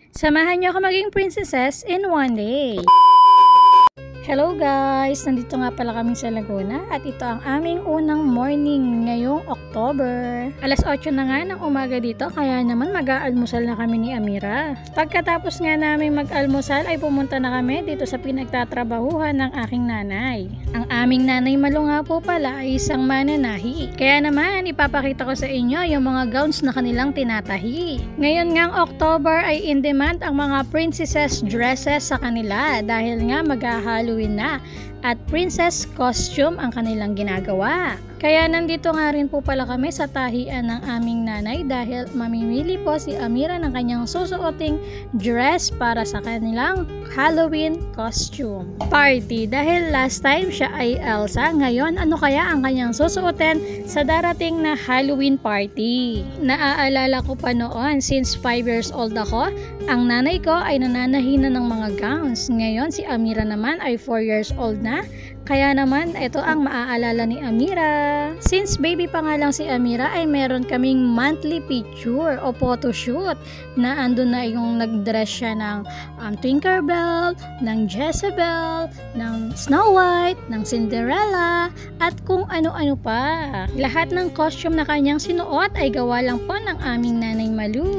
Samahan niyo ako maging princesses in one day. Hello guys! Nandito nga pala kami sa Laguna at ito ang aming unang morning ngayong October. Alas 8 na nga ng umaga dito kaya naman mag-aalmusal na kami ni Amira. Pagkatapos nga namin mag-almusal ay pumunta na kami dito sa pinagtatrabahuhan ng aking nanay. Ang aming nanay Malu nga po pala ay isang mananahi. Kaya naman ipapakita ko sa inyo yung mga gowns na kanilang tinatahi. Ngayon ngang October ay in demand ang mga princesses dresses sa kanila dahil nga mag-Halloween na at princess costume ang kanilang ginagawa. Kaya nandito nga rin po pala kami sa tahian ng aming nanay dahil mamimili po si Amira ng kanyang susuoting dress para sa kanilang Halloween costume party. Dahil last time siya ay Elsa, ngayon ano kaya ang kanyang susuotin sa darating na Halloween party? Naaalala ko pa noon, since 5 years old ako, ang nanay ko ay nananahina ng mga gowns. Ngayon si Amira naman ay 4 years old na. Kaya naman, ito ang maaalala ni Amira. Since baby pa nga lang si Amira, ay meron kaming monthly picture o photoshoot na andun na yung nagdress siya ng Tinkerbell, ng Jezebel, ng Snow White, ng Cinderella, at kung ano-ano pa. Lahat ng costume na kanyang sinuot ay gawa lang po ng aming nanay Malu.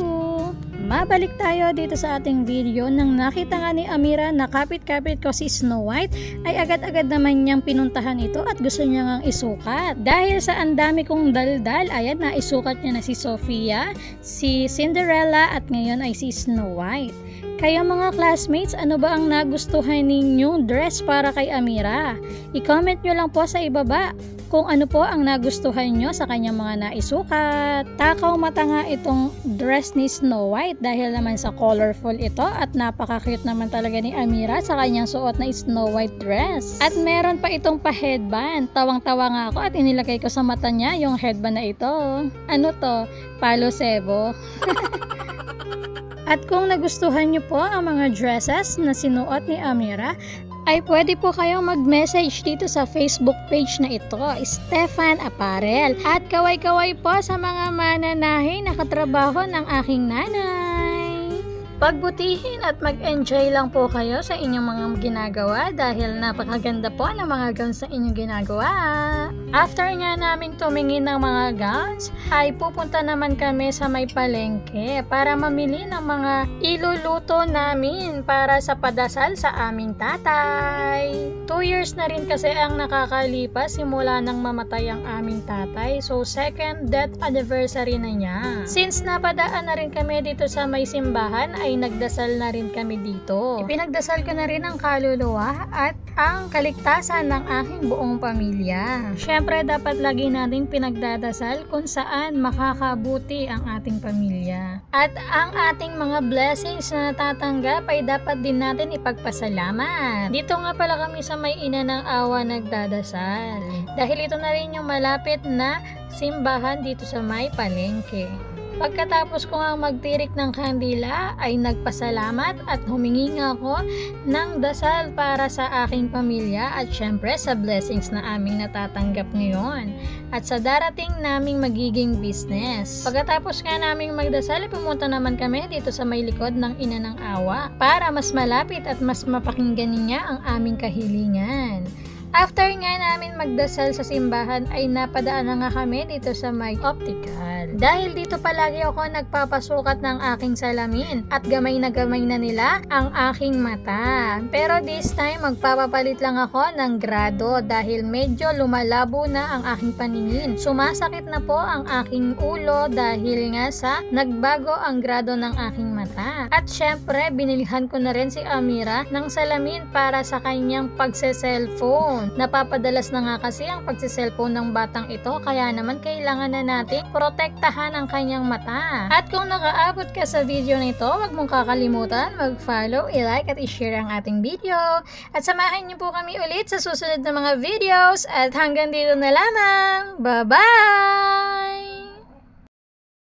Mabalik tayo dito sa ating video. Nang nakita nga ni Amira na kapit-kapit ko si Snow White, ay agad-agad naman niyang pinuntahan ito at gusto niya ngang isukat. Dahil sa andami kong daldal, ayan, naisukat niya na si Sophia, si Cinderella at ngayon ay si Snow White. Kaya mga classmates, ano ba ang nagustuhan ninyong dress para kay Amira? I-comment nyo lang po sa ibaba kung ano po ang nagustuhan nyo sa kanyang mga naisukat. Takaw mata nga itong dress ni Snow White dahil naman sa colorful ito at napaka-cute naman talaga ni Amira sa kanyang suot na Snow White dress. At meron pa itong pa-headband. Tawang-tawa nga ako at inilagay ko sa mata niya yung headband na ito. Ano to? Palo Sebo. At kung nagustuhan nyo po ang mga dresses na sinuot ni Amira, ay pwede po kayong mag-message dito sa Facebook page na ito, Stefan Apparel. At kaway-kaway po sa mga mananahi na katrabaho ng aking nanay. Pagbutihin at mag-enjoy lang po kayo sa inyong mga ginagawa dahil napakaganda po ng mga gowns na inyong ginagawa. After nga naming tumingin ng mga gowns, ay pupunta naman kami sa may palengke para mamili ng mga iluluto namin para sa padasal sa aming tatay. 2 years na rin kasi ang nakakalipas simula nang mamatay ang aming tatay. So, second death anniversary na niya. Since napadaan na rin kami dito sa may simbahan, ay nagdasal na rin kami dito. Ipinagdasal ko na rin ang kaluluwa at ang kaligtasan ng aking buong pamilya. Syempre, dapat lagi nating pinagdadasal kung saan makakabuti ang ating pamilya. At ang ating mga blessings na natatanggap ay dapat din natin ipagpasalamat. Dito nga pala kami sa may Ina ng Awa nagdadasal. Dahil ito na rin yung malapit na simbahan dito sa may palengke. Pagkatapos ko nga magtirik ng kandila ay nagpasalamat at humingi nga ako ng dasal para sa aking pamilya at syempre sa blessings na aming natatanggap ngayon at sa darating naming magiging business. Pagkatapos nga naming magdasal, pumunta naman kami dito sa may likod ng Ina ng Awa para mas malapit at mas mapakinggan niya ang aming kahilingan. After nga namin magdasal sa simbahan ay napadaan na nga kami dito sa may optical. Dahil dito palagi ako nagpapasukat ng aking salamin at gamay na nila ang aking mata. Pero this time magpapapalit lang ako ng grado dahil medyo lumalabo na ang aking paningin. Sumasakit na po ang aking ulo dahil nga sa nagbago ang grado ng aking mata. At syempre binilhan ko na rin si Amira ng salamin para sa kanyang pagse-cellphone. Napapadalas na nga kasi ang pagsiselfone ng batang ito kaya naman kailangan na natin protektahan ang kanyang mata. At kung nakaabot ka sa video na ito, huwag mong kakalimutan mag-follow, i-like at i-share ang ating video. At samahan niyo po kami ulit sa susunod na mga videos at hanggang dito na lamang. Bye-bye!